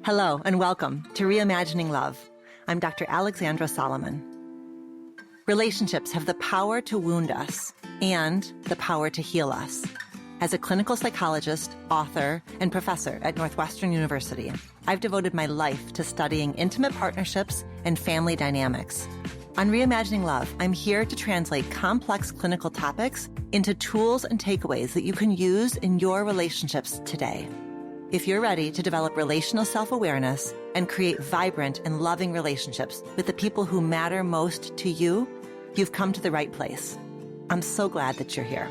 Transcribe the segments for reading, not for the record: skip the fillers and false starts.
Hello and welcome to Reimagining Love. I'm Dr. Alexandra Solomon. Relationships have the power to wound us and the power to heal us. As a clinical psychologist, author, and professor at Northwestern University, I've devoted my life to studying intimate partnerships and family dynamics. On Reimagining Love, I'm here to translate complex clinical topics into tools and takeaways that you can use in your relationships today. If you're ready to develop relational self-awareness and create vibrant and loving relationships with the people who matter most to you, you've come to the right place. I'm so glad that you're here.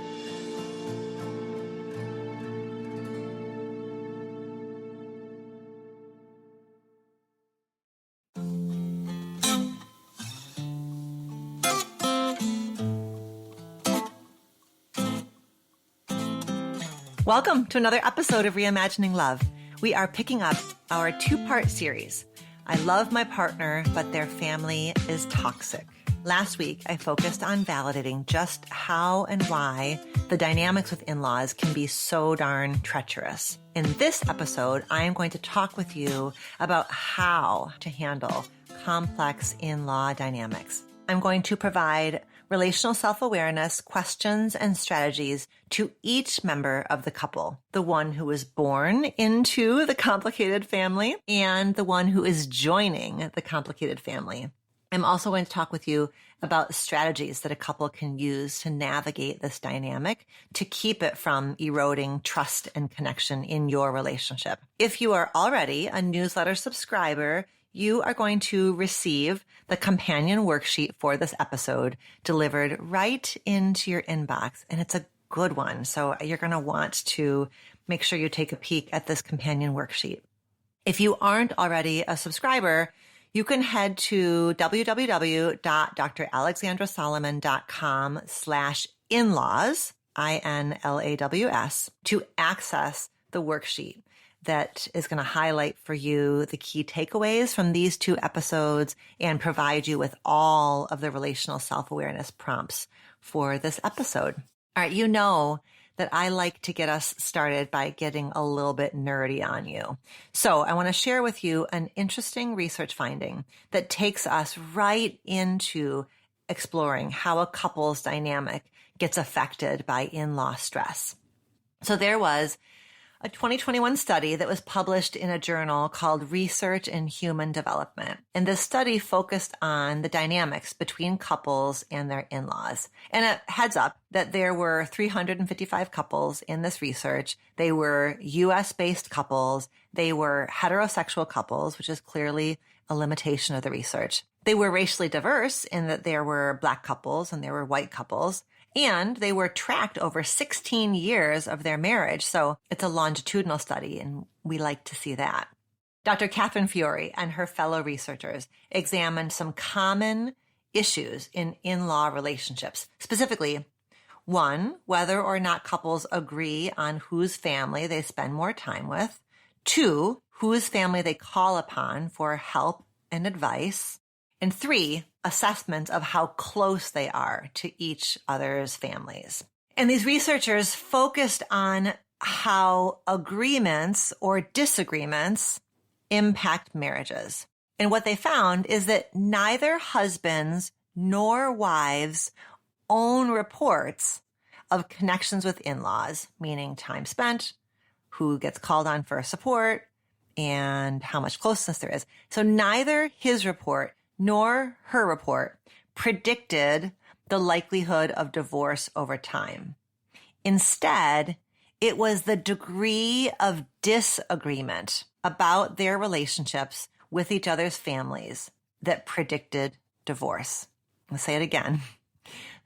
Welcome to another episode of Reimagining Love. We are picking up our two-part series. I love my partner, but their family is toxic. Last week, I focused on validating just how and why the dynamics with in-laws can be so darn treacherous. In this episode, I am going to talk with you about how to handle complex in-law dynamics. I'm going to provide relational self-awareness questions and strategies to each member of the couple, the one who was born into the complicated family and the one who is joining the complicated family. I'm also going to talk with you about strategies that a couple can use to navigate this dynamic to keep it from eroding trust and connection in your relationship. If you are already a newsletter subscriber, you are going to receive the companion worksheet for this episode delivered right into your inbox. And it's a good one. So you're going to want to make sure you take a peek at this companion worksheet. If you aren't already a subscriber, you can head to www.dralexandrasolomon.com/inlaws, INLAWS, to access the worksheet that is going to highlight for you the key takeaways from these two episodes and provide you with all of the relational self-awareness prompts for this episode. All right, you know that I like to get us started by getting a little bit nerdy on you. So I want to share with you an interesting research finding that takes us right into exploring how a couple's dynamic gets affected by in-law stress. So there was a 2021 study that was published in a journal called Research in Human Development. And this study focused on the dynamics between couples and their in-laws. And it heads up that there were 355 couples in this research. They were US-based couples. They were heterosexual couples, which is clearly a limitation of the research. They were racially diverse in that there were Black couples and there were white couples. And they were tracked over 16 years of their marriage. So it's a longitudinal study, and we like to see that. Dr. Catherine Fiore and her fellow researchers examined some common issues in in-law relationships. Specifically, one, whether or not couples agree on whose family they spend more time with. Two, whose family they call upon for help and advice. And three, assessments of how close they are to each other's families. And these researchers focused on how agreements or disagreements impact marriages. And what they found is that neither husbands nor wives own reports of connections with in-laws, meaning time spent, who gets called on for support, and how much closeness there is. So neither his report nor her report predicted the likelihood of divorce over time. Instead, it was the degree of disagreement about their relationships with each other's families that predicted divorce. I'll say it again.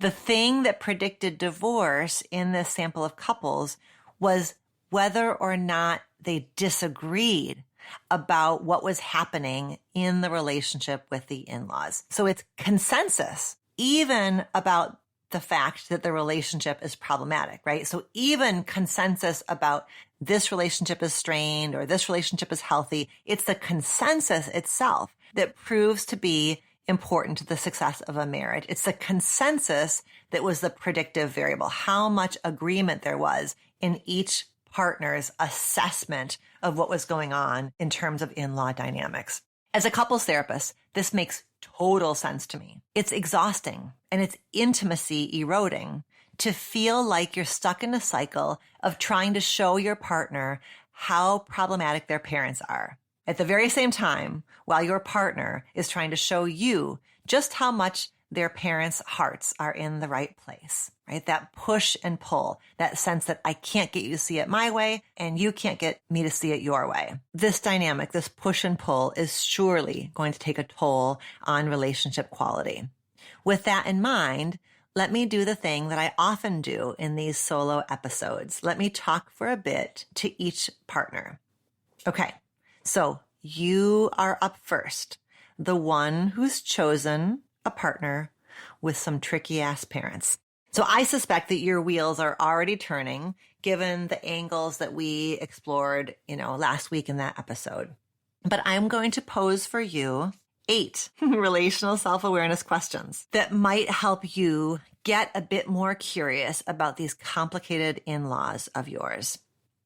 The thing that predicted divorce in this sample of couples was whether or not they disagreed about what was happening in the relationship with the in-laws. So it's consensus, even about the fact that the relationship is problematic, right? So even consensus about this relationship is strained or this relationship is healthy, it's the consensus itself that proves to be important to the success of a marriage. It's the consensus that was the predictive variable, how much agreement there was in each partner's assessment of what was going on in terms of in-law dynamics. As a couples therapist, this makes total sense to me. It's exhausting and it's intimacy eroding to feel like you're stuck in a cycle of trying to show your partner how problematic their parents are. At the very same time, while your partner is trying to show you just how much their parents' hearts are in the right place, right? That push and pull, that sense that I can't get you to see it my way and you can't get me to see it your way. This dynamic, this push and pull is surely going to take a toll on relationship quality. With that in mind, let me do the thing that I often do in these solo episodes. Let me talk for a bit to each partner. Okay, so you are up first, the one who's chosen a partner with some tricky ass parents. So I suspect that your wheels are already turning given the angles that we explored, last week in that episode. But I'm going to pose for you 8 relational self-awareness questions that might help you get a bit more curious about these complicated in-laws of yours.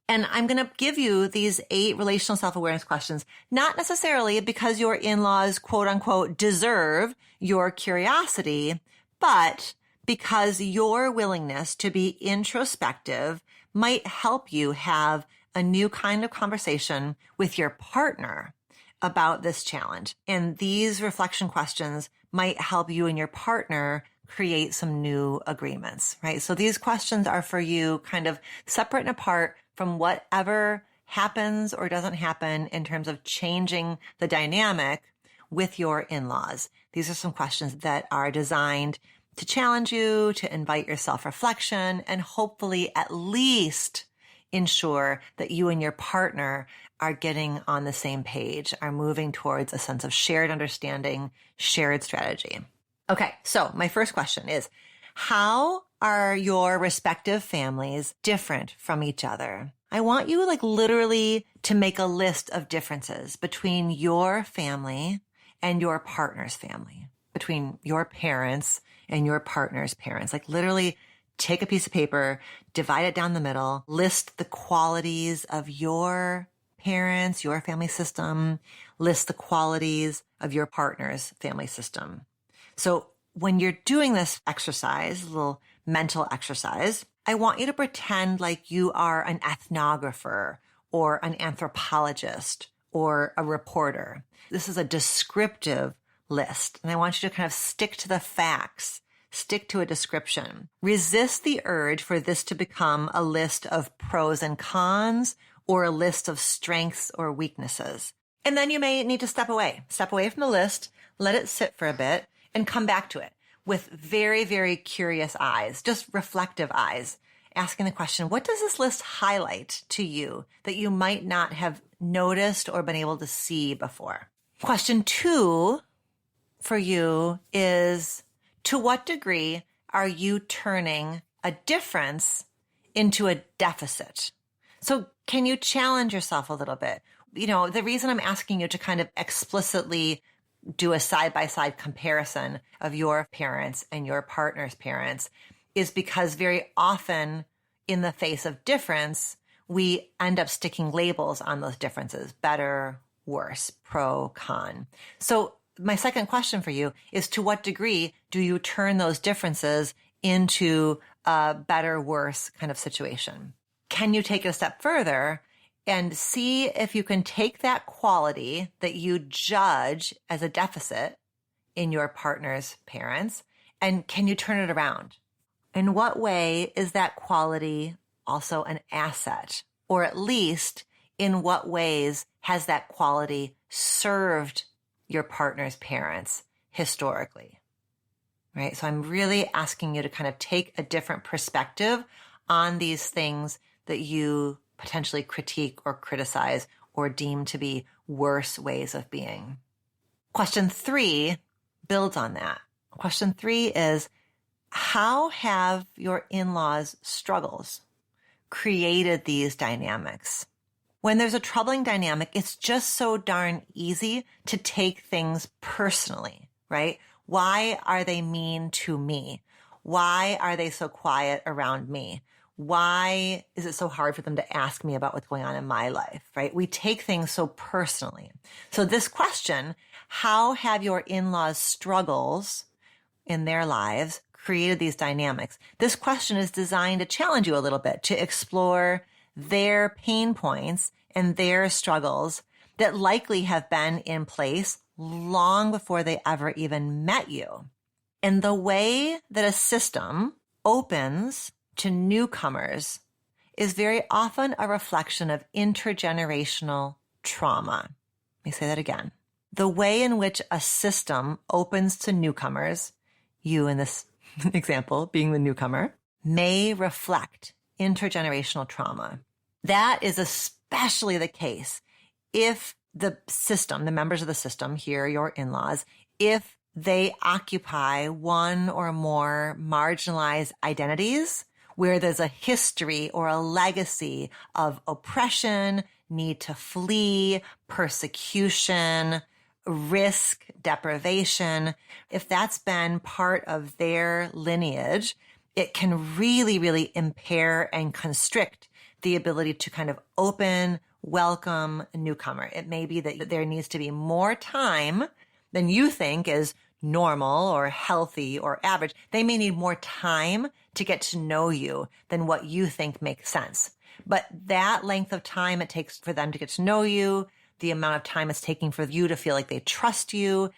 And I'm going to give you these 8 relational self-awareness questions, not necessarily because your in-laws, quote unquote, deserve your curiosity, but because your willingness to be introspective might help you have a new kind of conversation with your partner about this challenge. And these reflection questions might help you and your partner create some new agreements, right? So these questions are for you kind of separate and apart from whatever happens or doesn't happen in terms of changing the dynamic with your in-laws. These are some questions that are designed to challenge you, to invite your self-reflection, and hopefully at least ensure that you and your partner are getting on the same page, are moving towards a sense of shared understanding, shared strategy. Okay, so my first question is, how are your respective families different from each other? I want you literally to make a list of differences between your family and your partner's family, between your parents and your partner's parents. Literally take a piece of paper, divide it down the middle, list the qualities of your parents, your family system, list the qualities of your partner's family system. So when you're doing this exercise, a little mental exercise, I want you to pretend like you are an ethnographer or an anthropologist or a reporter. This is a descriptive list, and I want you to kind of stick to the facts, stick to a description. Resist the urge for this to become a list of pros and cons or a list of strengths or weaknesses. And then you may need to step away from the list, let it sit for a bit, and come back to it with very, very curious eyes, just reflective eyes, asking the question, what does this list highlight to you that you might not have noticed or been able to see before? Question 2 for you is, to what degree are you turning a difference into a deficit? So can you challenge yourself a little bit? The reason I'm asking you to kind of explicitly do a side-by-side comparison of your parents and your partner's parents is because very often in the face of difference, we end up sticking labels on those differences: better, worse, pro, con. So my second question for you is, to what degree do you turn those differences into a better, worse kind of situation? Can you take it a step further and see if you can take that quality that you judge as a deficit in your partner's parents, and can you turn it around? In what way is that quality also an asset? Or at least, in what ways has that quality served your partner's parents historically? Right? So I'm really asking you to kind of take a different perspective on these things that you potentially critique or criticize or deem to be worse ways of being. Question 3 builds on that. Question 3 is, how have your in-laws' struggles created these dynamics? When there's a troubling dynamic, it's just so darn easy to take things personally, right? Why are they mean to me? Why are they so quiet around me? why is it so hard for them to ask me about what's going on in my life, right? We take things so personally. So this question, how have your in-laws' struggles in their lives created these dynamics? This question is designed to challenge you a little bit, to explore their pain points and their struggles that likely have been in place long before they ever even met you. And the way that a system opens to newcomers is very often a reflection of intergenerational trauma. Let me say that again. The way in which a system opens to newcomers, you in this example being the newcomer, may reflect intergenerational trauma. That is especially the case if the system, the members of the system, here your in-laws, if they occupy one or more marginalized identities where there's a history or a legacy of oppression, need to flee, persecution, risk, deprivation. If that's been part of their lineage, it can really, really impair and constrict the ability to kind of open, welcome a newcomer. It may be that there needs to be more time than you think is normal or healthy or average. They may need more time to get to know you than what you think makes sense. But that length of time it takes for them to get to know you, the amount of time it's taking for you to feel like they trust you,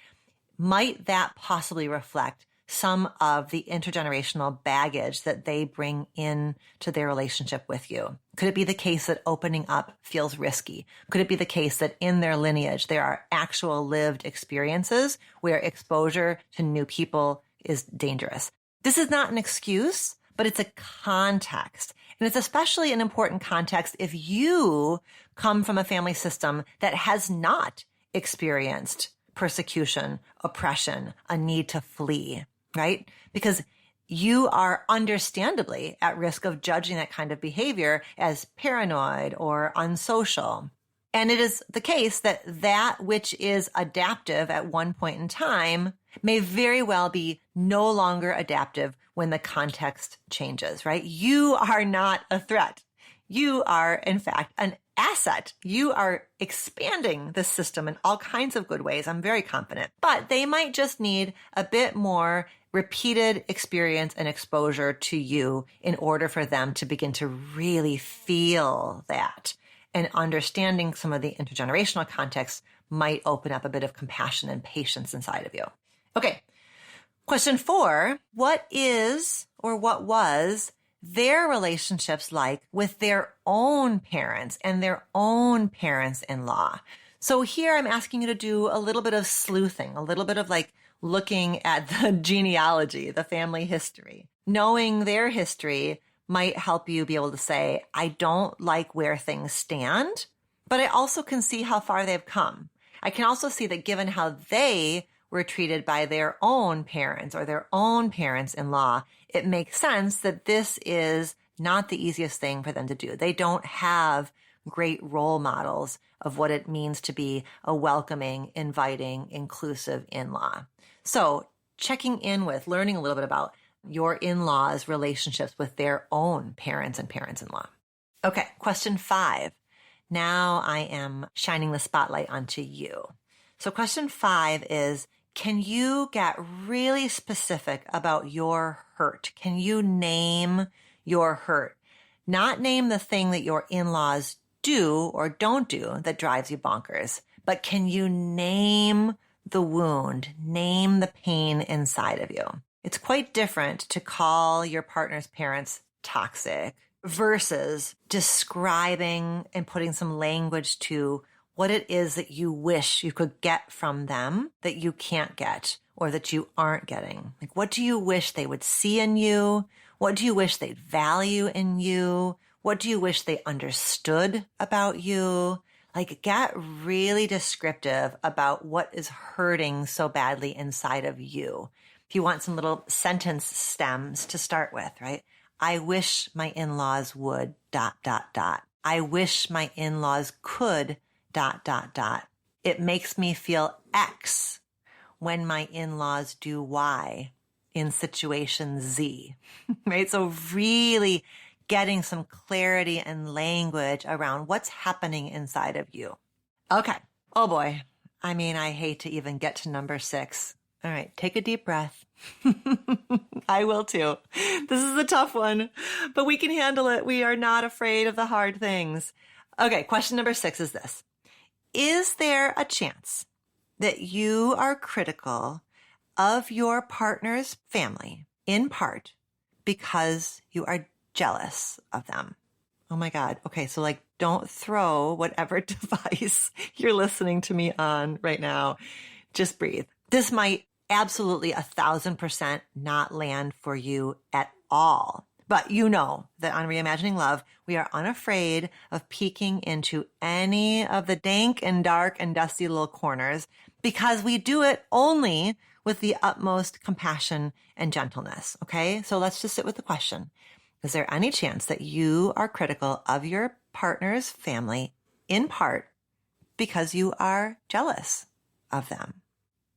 might that possibly reflect some of the intergenerational baggage that they bring in to their relationship with you? Could it be the case that opening up feels risky? Could it be the case that in their lineage, there are actual lived experiences where exposure to new people is dangerous? This is not an excuse, but it's a context. And it's especially an important context if you come from a family system that has not experienced persecution, oppression, a need to flee, right? Because you are understandably at risk of judging that kind of behavior as paranoid or unsocial. And it is the case that that which is adaptive at one point in time may very well be no longer adaptive when the context changes, right? You are not a threat. You are, in fact, an asset. You are expanding the system in all kinds of good ways. I'm very confident. But they might just need a bit more repeated experience and exposure to you in order for them to begin to really feel that. And understanding some of the intergenerational context might open up a bit of compassion and patience inside of you. Okay. Question 4, what is or what was their relationships like with their own parents and their own parents-in-law? So here I'm asking you to do a little bit of sleuthing, a little bit of like looking at the genealogy, the family history. Knowing their history might help you be able to say, I don't like where things stand, but I also can see how far they've come. I can also see that given how they were treated by their own parents or their own parents-in-law, it makes sense that this is not the easiest thing for them to do. They don't have great role models of what it means to be a welcoming, inviting, inclusive in-law. So checking in with, learning a little bit about your in-laws' relationships with their own parents and parents-in-law. Okay, question 5. Now I am shining the spotlight onto you. So question 5 is, can you get really specific about your hurt? Can you name your hurt? Not name the thing that your in-laws do or don't do that drives you bonkers, but can you name the wound, name the pain inside of you? It's quite different to call your partner's parents toxic versus describing and putting some language to what it is that you wish you could get from them that you can't get or that you aren't getting. Like, what do you wish they would see in you? What do you wish they'd value in you? What do you wish they understood about you? Like, get really descriptive about what is hurting so badly inside of you. If you want some little sentence stems to start with, right? I wish my in-laws would ... I wish my in-laws could ... It makes me feel X when my in-laws do Y in situation Z, right? So really getting some clarity and language around what's happening inside of you. Okay. Oh boy. I mean, I hate to even get to number 6. All right. Take a deep breath. I will too. This is a tough one, but we can handle it. We are not afraid of the hard things. Okay. Question number 6 is this. Is there a chance that you are critical of your partner's family in part because you are jealous of them? Oh my God. Okay. So like, don't throw whatever device you're listening to me on right now. Just breathe. This might absolutely 1,000% not land for you at all. But you know that on Reimagining Love, we are unafraid of peeking into any of the dank and dark and dusty little corners because we do it only with the utmost compassion and gentleness. Okay. So let's just sit with the question. Is there any chance that you are critical of your partner's family in part because you are jealous of them?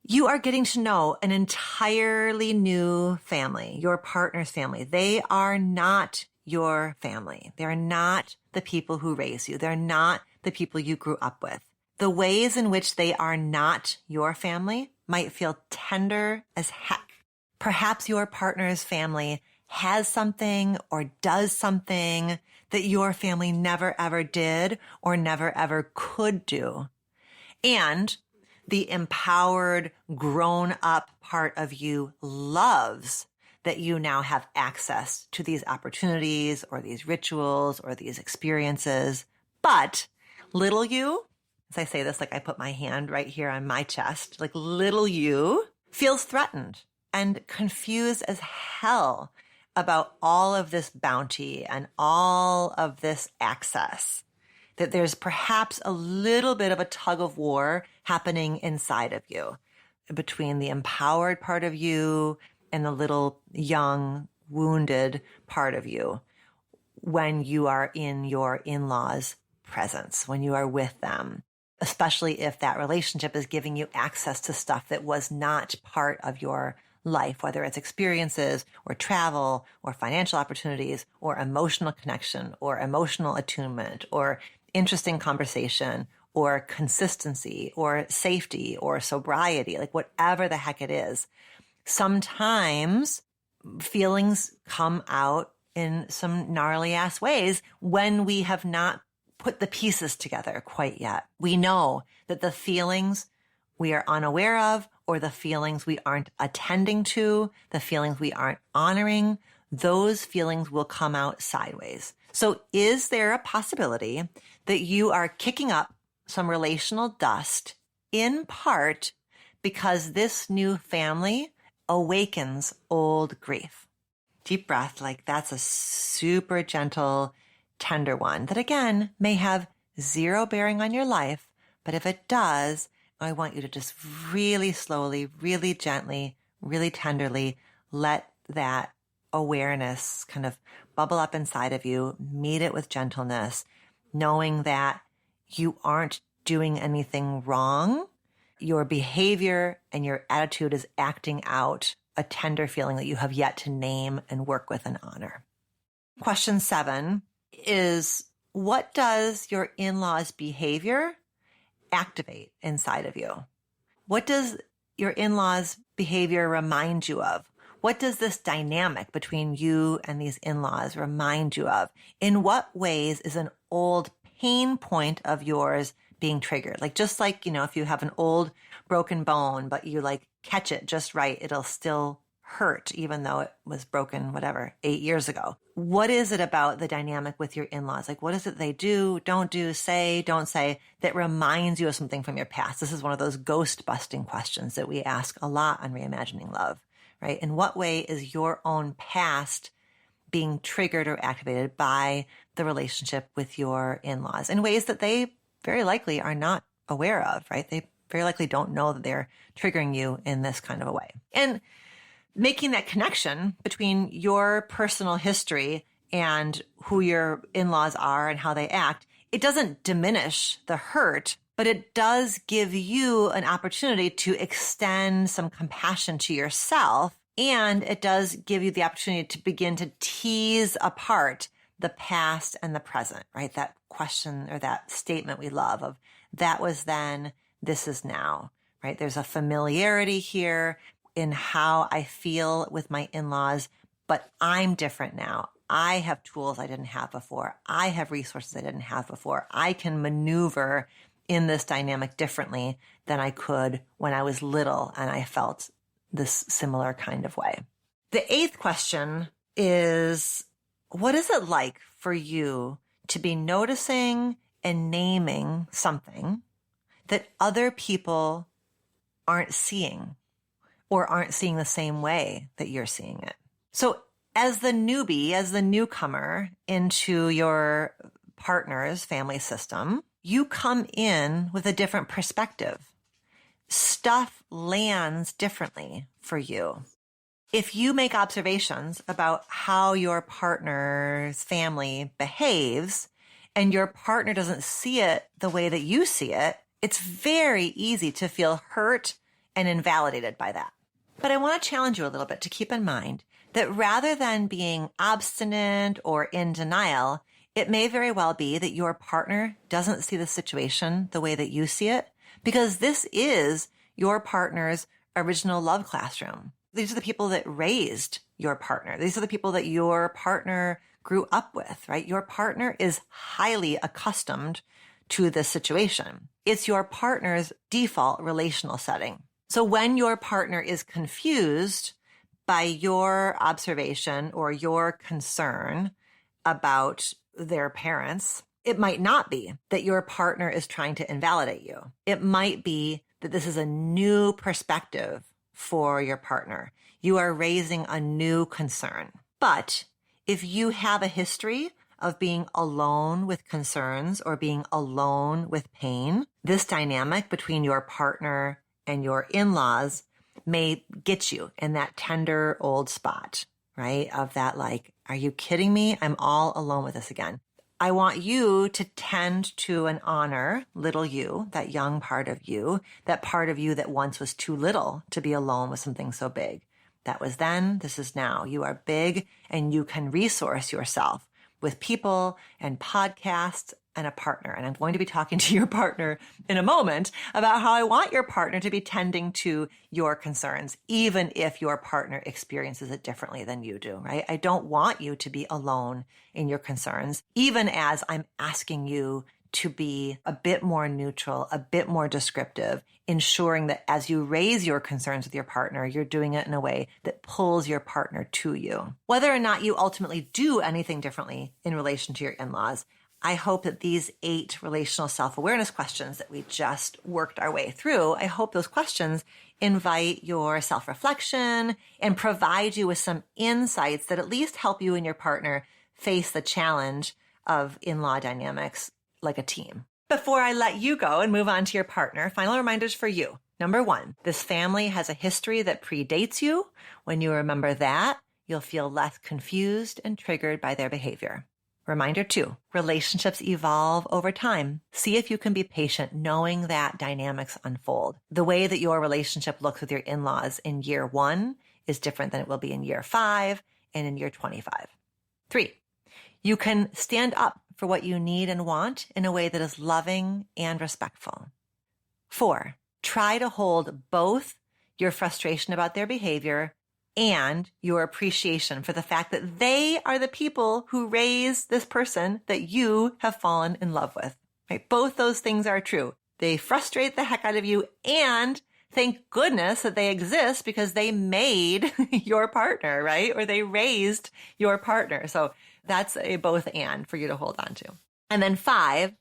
You are getting to know an entirely new family, your partner's family. They are not your family. They're not the people who raised you. They're not the people you grew up with. The ways in which they are not your family might feel tender as heck. Perhaps your partner's family has something or does something that your family never ever did or never ever could do. And the empowered, grown-up part of you loves that you now have access to these opportunities or these rituals or these experiences. But little you, as I say this, like I put my hand right here on my chest, like little you feels threatened and confused as hell about all of this bounty and all of this access. That there's perhaps a little bit of a tug of war happening inside of you between the empowered part of you and the little young, wounded part of you when you are in your in-laws' presence, when you are with them, especially if that relationship is giving you access to stuff that was not part of your life, whether it's experiences or travel or financial opportunities or emotional connection or emotional attunement or interesting conversation or consistency or safety or sobriety, like whatever the heck it is. Sometimes feelings come out in some gnarly ass ways when we have not put the pieces together quite yet. We know that the feelings we are unaware of or the feelings we aren't attending to, the feelings we aren't honoring, those feelings will come out sideways. So is there a possibility that you are kicking up some relational dust in part because this new family awakens old grief? Deep breath, like that's a super gentle, tender one that again may have zero bearing on your life, but if it does, I want you to just really slowly, really gently, really tenderly let that awareness kind of bubble up inside of you, meet it with gentleness, knowing that you aren't doing anything wrong. Your behavior and your attitude is acting out a tender feeling that you have yet to name and work with and honor. Question 7 is, what does your in-laws' behavior activate inside of you? What does your in-laws' behavior remind you of? What does this dynamic between you and these in-laws remind you of? In what ways is an old pain point of yours being triggered? Like, just like, if you have an old broken bone, but you like catch it just right, it'll still hurt, even though it was broken, 8 years ago. What is it about the dynamic with your in-laws? Like, what is it they do, don't do, say, don't say that reminds you of something from your past? This is one of those ghost busting questions that we ask a lot on Reimagining Love, right? In what way is your own past being triggered or activated by the relationship with your in-laws in ways that they very likely are not aware of, right? They very likely don't know that they're triggering you in this kind of a way. And making that connection between your personal history and who your in-laws are and how they act, it doesn't diminish the hurt, but it does give you an opportunity to extend some compassion to yourself. And it does give you the opportunity to begin to tease apart the past and the present, right? That question or that statement we love of that was then, this is now, right? There's a familiarity here in how I feel with my in-laws, but I'm different now. I have tools I didn't have before. I have resources I didn't have before. I can maneuver in this dynamic differently than I could when I was little and I felt this similar kind of way. The eighth question is, what is it like for you to be noticing and naming something that other people aren't seeing or aren't seeing the same way that you're seeing it? So as the newbie, as the newcomer into your partner's family system, you come in with a different perspective. Stuff lands differently for you. If you make observations about how your partner's family behaves and your partner doesn't see it the way that you see it, it's very easy to feel hurt and invalidated by that. But I want to challenge you a little bit to keep in mind that rather than being obstinate or in denial, it may very well be that your partner doesn't see the situation the way that you see it, because this is your partner's original love classroom. These are the people that raised your partner. These are the people that your partner grew up with, right? Your partner is highly accustomed to this situation. It's your partner's default relational setting. So when your partner is confused by your observation or your concern about their parents, it might not be that your partner is trying to invalidate you. It might be that this is a new perspective for your partner. You are raising a new concern. But if you have a history of being alone with concerns or being alone with pain, this dynamic between your partner and your in-laws may get you in that tender old spot, right? Of that, like, are you kidding me? I'm all alone with this again. I want you to tend to and honor little you, that young part of you that once was too little to be alone with something so big. That was then, this is now. You are big and you can resource yourself with people and podcasts and a partner. And I'm going to be talking to your partner in a moment about how I want your partner to be tending to your concerns, even if your partner experiences it differently than you do, right? I don't want you to be alone in your concerns, even as I'm asking you to be a bit more neutral, a bit more descriptive, ensuring that as you raise your concerns with your partner, you're doing it in a way that pulls your partner to you. Whether or not you ultimately do anything differently in relation to your in-laws, I hope that these 8 relational self-awareness questions that we just worked our way through, I hope those questions invite your self-reflection and provide you with some insights that at least help you and your partner face the challenge of in-law dynamics like a team. Before I let you go and move on to your partner, final reminders for you. Number 1, this family has a history that predates you. When you remember that, you'll feel less confused and triggered by their behavior. Reminder 2, relationships evolve over time. See if you can be patient knowing that dynamics unfold. The way that your relationship looks with your in-laws in year 1 is different than it will be in year 5 and in year 25. 3, you can stand up for what you need and want in a way that is loving and respectful. 4, try to hold both your frustration about their behavior and your appreciation for the fact that they are the people who raised this person that you have fallen in love with. Right? Both those things are true. They frustrate the heck out of you, and thank goodness that they exist because they made your partner, right? Or they raised your partner. So that's a both and for you to hold on to. And then 5,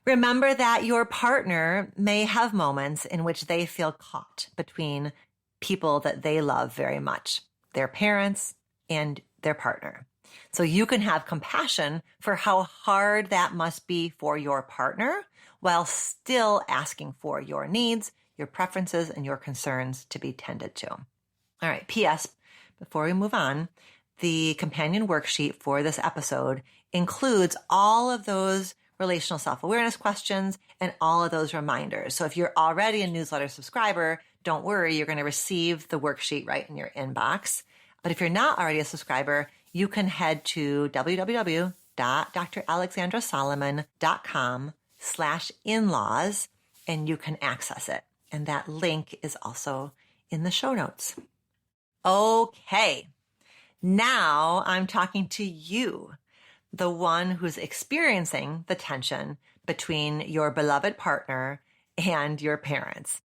remember that your partner may have moments in which they feel caught between people that they love very much, their parents and their partner. So you can have compassion for how hard that must be for your partner while still asking for your needs, your preferences, and your concerns to be tended to. All right, P.S. Before we move on, the companion worksheet for this episode includes all of those relational self-awareness questions and all of those reminders. So if you're already a newsletter subscriber, don't worry, you're going to receive the worksheet right in your inbox. But if you're not already a subscriber, you can head to www www.dralexandrasolomon.com/in-laws, and you can access it. And that link is also in the show notes. Okay, now I'm talking to you, the one who's experiencing the tension between your beloved partner and your parents.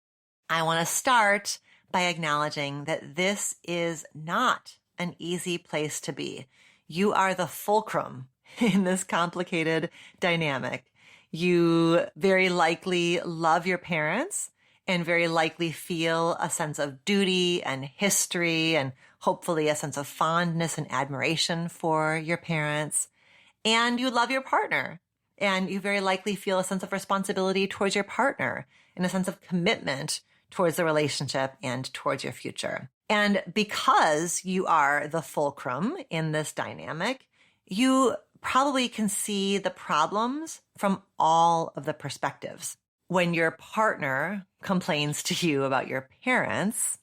I want to start by acknowledging that this is not an easy place to be. You are the fulcrum in this complicated dynamic. You very likely love your parents and very likely feel a sense of duty and history and hopefully a sense of fondness and admiration for your parents. And you love your partner and you very likely feel a sense of responsibility towards your partner and a sense of commitment towards the relationship and towards your future. And because you are the fulcrum in this dynamic, you probably can see the problems from all of the perspectives. When your partner complains to you about your parents,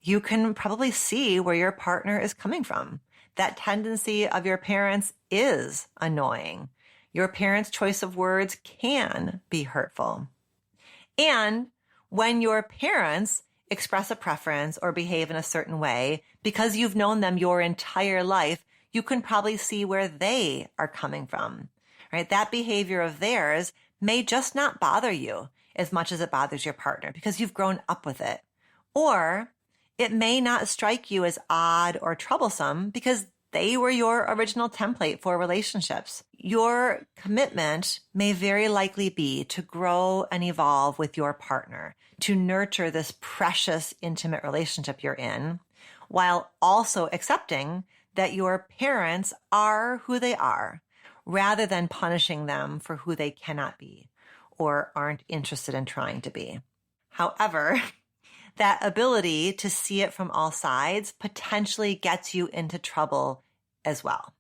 you can probably see where your partner is coming from. That tendency of your parents is annoying. Your parents' choice of words can be hurtful. And when your parents express a preference or behave in a certain way, because you've known them your entire life, you can probably see where they are coming from, right? That behavior of theirs may just not bother you as much as it bothers your partner because you've grown up with it. Or it may not strike you as odd or troublesome because they were your original template for relationships. Your commitment may very likely be to grow and evolve with your partner, to nurture this precious, intimate relationship you're in, while also accepting that your parents are who they are, rather than punishing them for who they cannot be or aren't interested in trying to be. However, that ability to see it from all sides potentially gets you into trouble as well.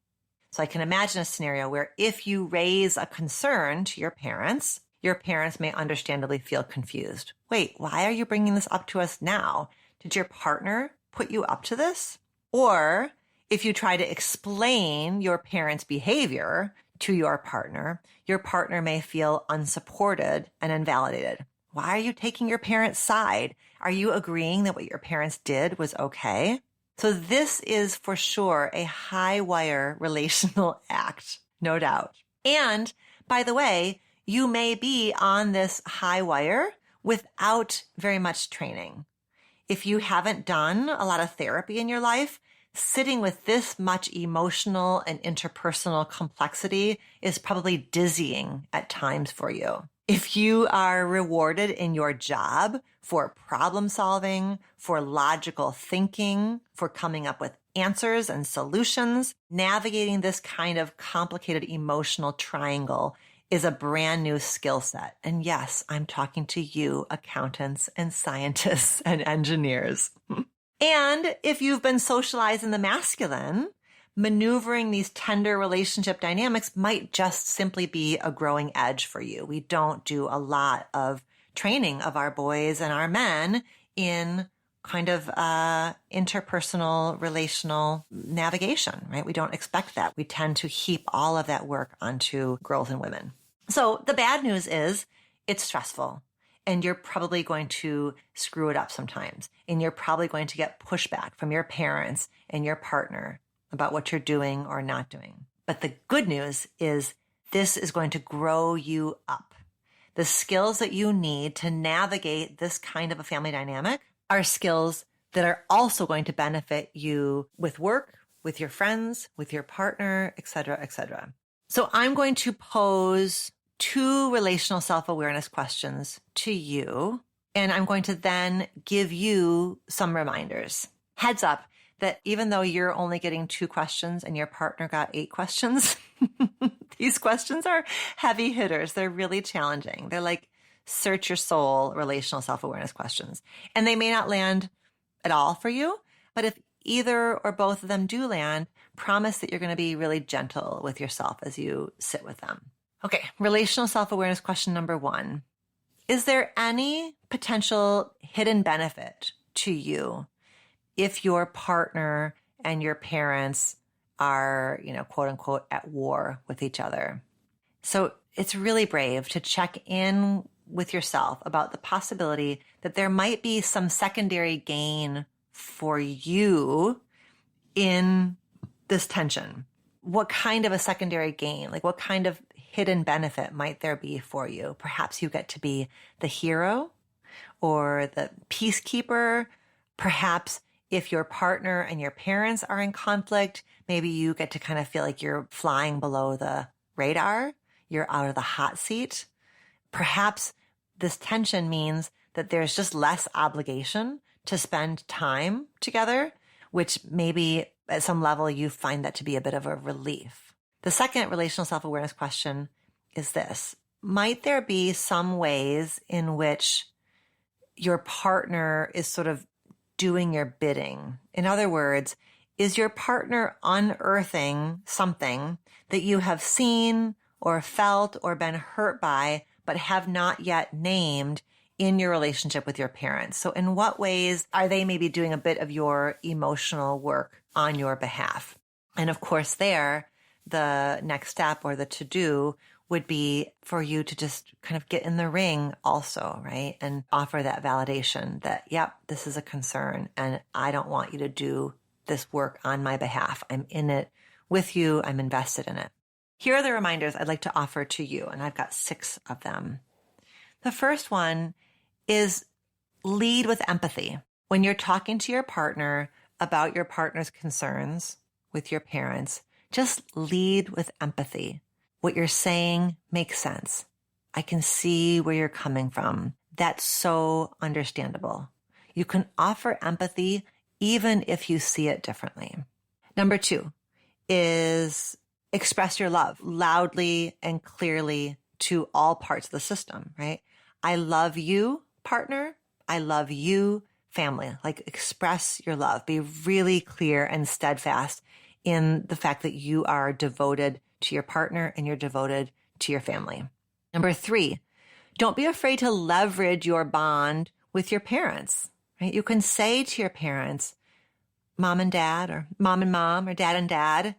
So I can imagine a scenario where if you raise a concern to your parents may understandably feel confused. Wait, why are you bringing this up to us now? Did your partner put you up to this? Or if you try to explain your parents' behavior to your partner may feel unsupported and invalidated. Why are you taking your parents' side? Are you agreeing that what your parents did was okay? So this is for sure a high wire relational act, no doubt. And by the way, you may be on this high wire without very much training. If you haven't done a lot of therapy in your life, sitting with this much emotional and interpersonal complexity is probably dizzying at times for you. If you are rewarded in your job for problem solving, for logical thinking, for coming up with answers and solutions, navigating this kind of complicated emotional triangle is a brand new skill set. And yes, I'm talking to you, accountants and scientists and engineers. And if you've been socialized in the masculine, maneuvering these tender relationship dynamics might just simply be a growing edge for you. We don't do a lot of training of our boys and our men in kind of interpersonal relational navigation, right? We don't expect that. We tend to heap all of that work onto girls and women. So the bad news is it's stressful. And you're probably going to screw it up sometimes. And you're probably going to get pushback from your parents and your partner about what you're doing or not doing. But the good news is this is going to grow you up. The skills that you need to navigate this kind of a family dynamic are skills that are also going to benefit you with work, with your friends, with your partner, et cetera, et cetera. So I'm going to pose 2 relational self-awareness questions to you, and I'm going to then give you some reminders. Heads up that even though you're only getting 2 questions and your partner got 8 questions, these questions are heavy hitters. They're really challenging. They're like search your soul relational self-awareness questions. And they may not land at all for you, but if either or both of them do land, promise that you're going to be really gentle with yourself as you sit with them. Okay, relational self-awareness question number 1. Is there any potential hidden benefit to you if your partner and your parents are, quote unquote, at war with each other. So it's really brave to check in with yourself about the possibility that there might be some secondary gain for you in this tension. What kind of a secondary gain? Like what kind of hidden benefit might there be for you? Perhaps you get to be the hero or the peacekeeper. Perhaps if your partner and your parents are in conflict, maybe you get to kind of feel like you're flying below the radar. You're out of the hot seat. Perhaps this tension means that there's just less obligation to spend time together, which maybe at some level you find that to be a bit of a relief. The second relational self-awareness question is this: might there be some ways in which your partner is sort of doing your bidding? In other words, is your partner unearthing something that you have seen or felt or been hurt by, but have not yet named in your relationship with your parents? So in what ways are they maybe doing a bit of your emotional work on your behalf? And of course there, the next step or the to-do would be for you to just kind of get in the ring also, right? And offer that validation that, yep, this is a concern and I don't want you to do this work on my behalf. I'm in it with you. I'm invested in it. Here are the reminders I'd like to offer to you, and I've got 6 of them. The first one is lead with empathy. When you're talking to your partner about your partner's concerns with your parents, just lead with empathy. What you're saying makes sense. I can see where you're coming from. That's so understandable. You can offer empathy even if you see it differently. Number 2 is express your love loudly and clearly to all parts of the system, right? I love you, partner. I love you, family. Like express your love. Be really clear and steadfast in the fact that you are devoted to your partner and you're devoted to your family. Number 3, don't be afraid to leverage your bond with your parents, right? You can say to your parents, mom and dad, or mom and mom, or dad and dad,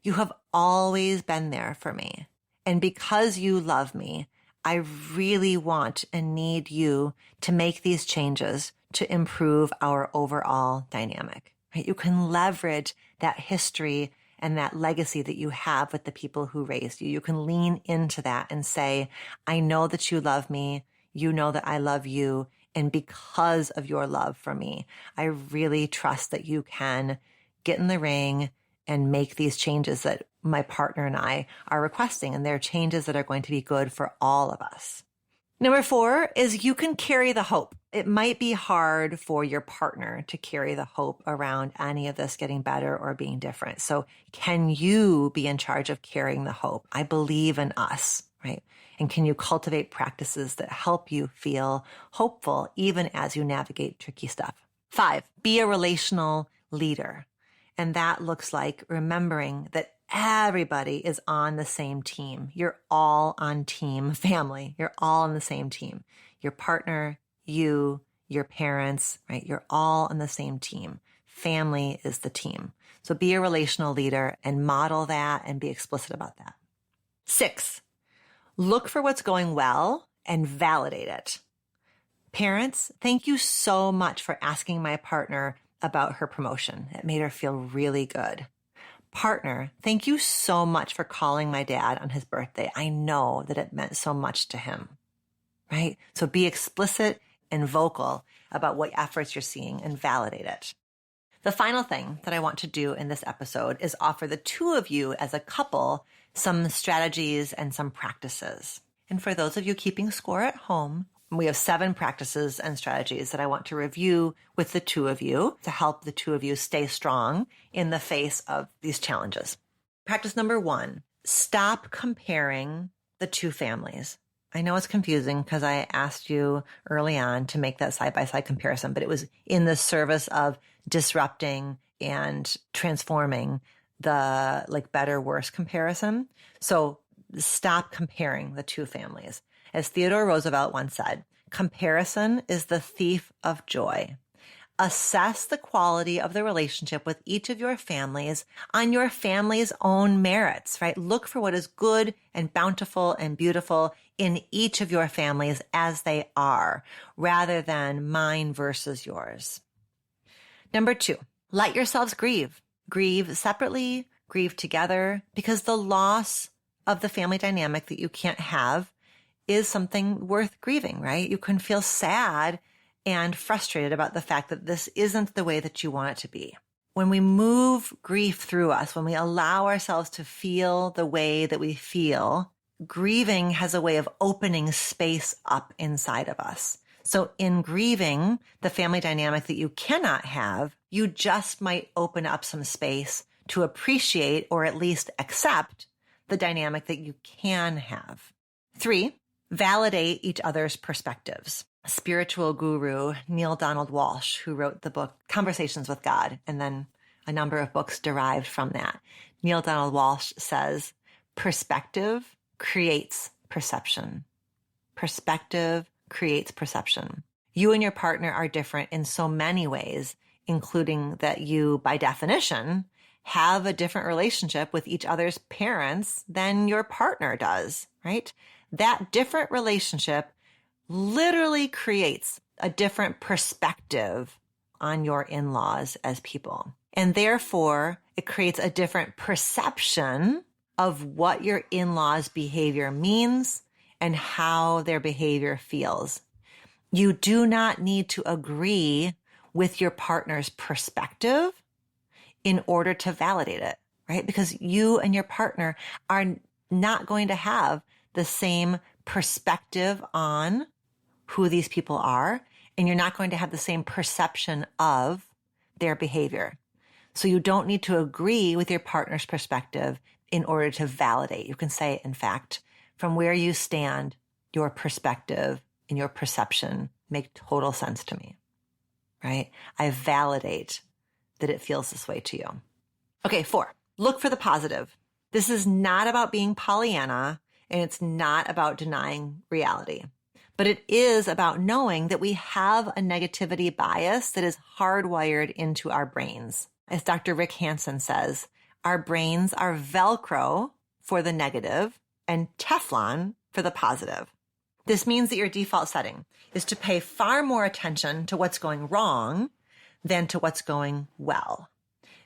you have always been there for me. And because you love me, I really want and need you to make these changes to improve our overall dynamic. Right? You can leverage that history and that legacy that you have with the people who raised you. You can lean into that and say, I know that you love me. You know that I love you. And because of your love for me, I really trust that you can get in the ring and make these changes that my partner and I are requesting. And they're changes that are going to be good for all of us. Number 4 is you can carry the hope. It might be hard for your partner to carry the hope around any of this getting better or being different. So can you be in charge of carrying the hope? I believe in us, right? And can you cultivate practices that help you feel hopeful even as you navigate tricky stuff? 5, be a relational leader. And that looks like remembering that everybody is on the same team. You're all on team family. You're all on the same team. Your partner, you, your parents, right? You're all on the same team. Family is the team. So be a relational leader and model that and be explicit about that. 6, look for what's going well and validate it. Parents, thank you so much for asking my partner about her promotion. It made her feel really good. Partner, thank you so much for calling my dad on his birthday. I know that it meant so much to him, right? So be explicit and vocal about what efforts you're seeing and validate it. The final thing that I want to do in this episode is offer the 2 of you as a couple some strategies and some practices. And for those of you keeping score at home, we have 7 practices and strategies that I want to review with the 2 of you to help the 2 of you stay strong in the face of these challenges. Practice number 1, stop comparing the 2 families. I know it's confusing because I asked you early on to make that side-by-side comparison, but it was in the service of disrupting and transforming the better, worse comparison. So stop comparing the 2 families. As Theodore Roosevelt once said, comparison is the thief of joy. Assess the quality of the relationship with each of your families on your family's own merits, right? Look for what is good and bountiful and beautiful in each of your families as they are, rather than mine versus yours. Number 2, let yourselves grieve. Grieve separately, grieve together, because the loss of the family dynamic that you can't have is something worth grieving, right? You can feel sad and frustrated about the fact that this isn't the way that you want it to be. When we move grief through us, when we allow ourselves to feel the way that we feel, grieving has a way of opening space up inside of us. So in grieving the family dynamic that you cannot have, you just might open up some space to appreciate or at least accept the dynamic that you can have. 3, validate each other's perspectives. Spiritual guru Neale Donald Walsh, who wrote the book Conversations with God, and then a number of books derived from that. Neale Donald Walsh says, perspective creates perception. Perspective creates perception. You and your partner are different in so many ways, including that you, by definition, have a different relationship with each other's parents than your partner does, right? That different relationship literally creates a different perspective on your in-laws as people. And therefore, it creates a different perception of what your in-laws' behavior means and how their behavior feels. You do not need to agree with your partner's perspective in order to validate it, right? Because you and your partner are not going to have the same perspective on who these people are, and you're not going to have the same perception of their behavior. So you don't need to agree with your partner's perspective in order to validate. You can say, in fact, from where you stand, your perspective and your perception make total sense to me, right? I validate that it feels this way to you. Okay, 4, look for the positive. This is not about being Pollyanna, and it's not about denying reality. But it is about knowing that we have a negativity bias that is hardwired into our brains. As Dr. Rick Hansen says, our brains are Velcro for the negative and Teflon for the positive. This means that your default setting is to pay far more attention to what's going wrong than to what's going well.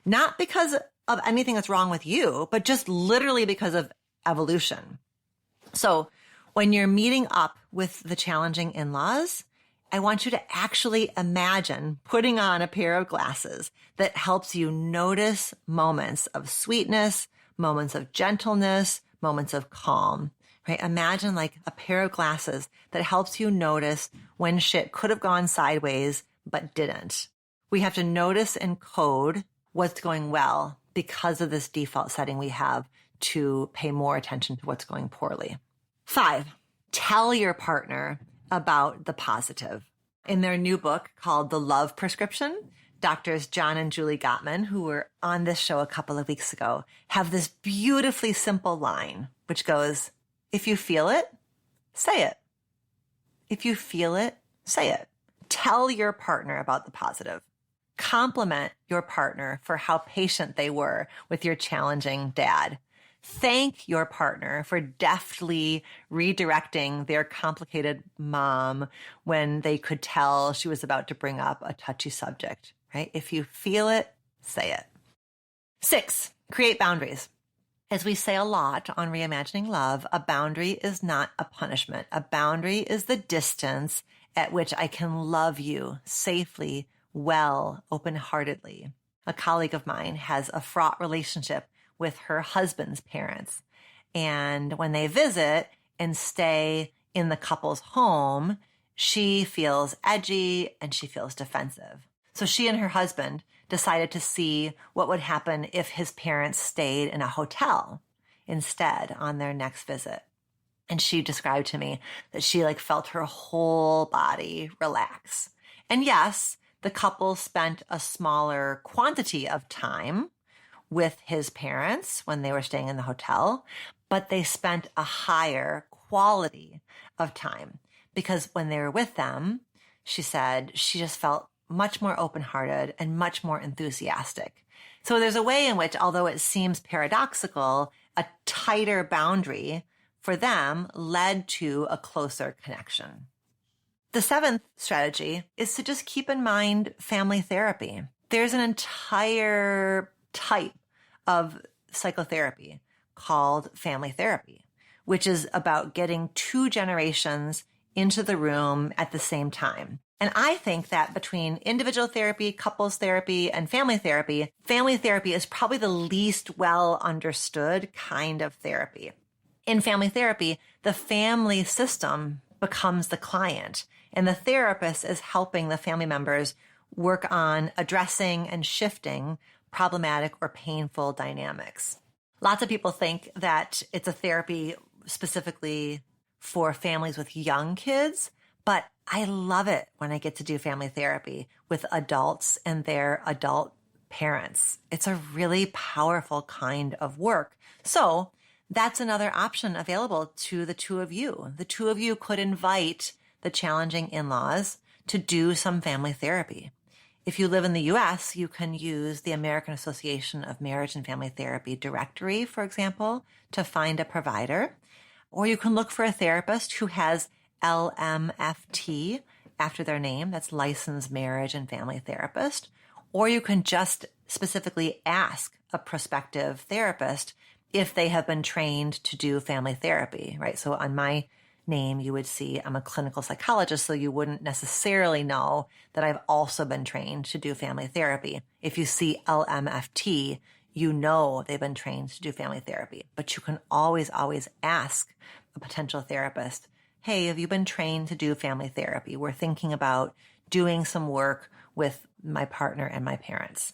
Not because of anything that's wrong with you, but just literally because of evolution. So when you're meeting up with the challenging in-laws, I want you to actually imagine putting on a pair of glasses that helps you notice moments of sweetness, moments of gentleness, moments of calm, right? Imagine like a pair of glasses that helps you notice when shit could have gone sideways, but didn't. We have to notice and code what's going well because of this default setting we have to pay more attention to what's going poorly. 5, tell your partner about the positive. In their new book called The Love Prescription, Doctors John and Julie Gottman, who were on this show a couple of weeks ago, have this beautifully simple line, which goes, if you feel it, say it. If you feel it, say it. Tell your partner about the positive. Compliment your partner for how patient they were with your challenging dad. Thank your partner for deftly redirecting their complicated mom when they could tell she was about to bring up a touchy subject, right? If you feel it, say it. 6, create boundaries. As we say a lot on Reimagining Love, a boundary is not a punishment. A boundary is the distance at which I can love you safely, well, open-heartedly. A colleague of mine has a fraught relationship with her husband's parents. And when they visit and stay in the couple's home, she feels edgy and she feels defensive. So she and her husband decided to see what would happen if his parents stayed in a hotel instead on their next visit. And she described to me that she felt her whole body relax. And yes, the couple spent a smaller quantity of time with his parents when they were staying in the hotel, but they spent a higher quality of time because when they were with them, she said she just felt much more open-hearted and much more enthusiastic. So there's a way in which, although it seems paradoxical, a tighter boundary for them led to a closer connection. The seventh strategy is to just keep in mind family therapy. There's an entire type of psychotherapy called family therapy, which is about getting two generations into the room at the same time. And I think that between individual therapy, couples therapy, and family therapy is probably the least well understood kind of therapy. In family therapy, the family system becomes the client, and the therapist is helping the family members work on addressing and shifting problematic or painful dynamics. Lots of people think that it's a therapy specifically for families with young kids, but I love it when I get to do family therapy with adults and their adult parents. It's a really powerful kind of work. So that's another option available to the two of you. The two of you could invite the challenging in-laws to do some family therapy. If you live in the US, you can use the American Association of Marriage and Family Therapy directory, for example, to find a provider. Or you can look for a therapist who has LMFT after their name. That's Licensed Marriage and Family Therapist. Or you can just specifically ask a prospective therapist if they have been trained to do family therapy, right? So on my name, you would see I'm a clinical psychologist, so you wouldn't necessarily know that I've also been trained to do family therapy. If you see LMFT, you know they've been trained to do family therapy. But you can always ask a potential therapist, hey, have you been trained to do family therapy? We're thinking about doing some work with my partner and my parents.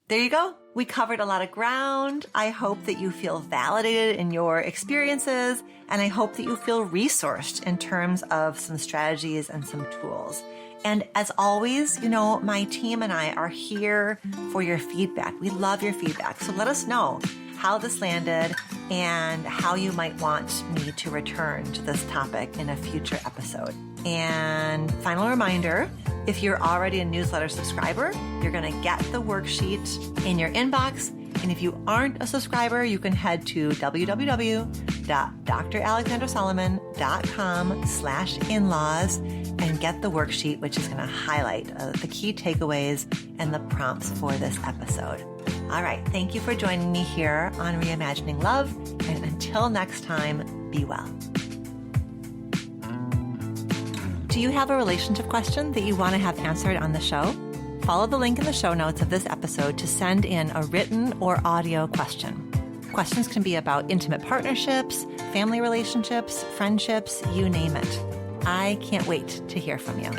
There you go. We covered a lot of ground. I hope that you feel validated in your experiences, and I hope that you feel resourced in terms of some strategies and some tools. And as always, my team and I are here for your feedback. We love your feedback. So let us know how this landed and how you might want me to return to this topic in a future episode. And final reminder, if you're already a newsletter subscriber, you're going to get the worksheet in your inbox. And if you aren't a subscriber, you can head to www.dralexandrasolomon.com/in-laws and get the worksheet, which is going to highlight the key takeaways and the prompts for this episode. All right. Thank you for joining me here on Reimagining Love. And until next time, be well. Do you have a relationship question that you want to have answered on the show? Follow the link in the show notes of this episode to send in a written or audio question. Questions can be about intimate partnerships, family relationships, friendships, you name it. I can't wait to hear from you.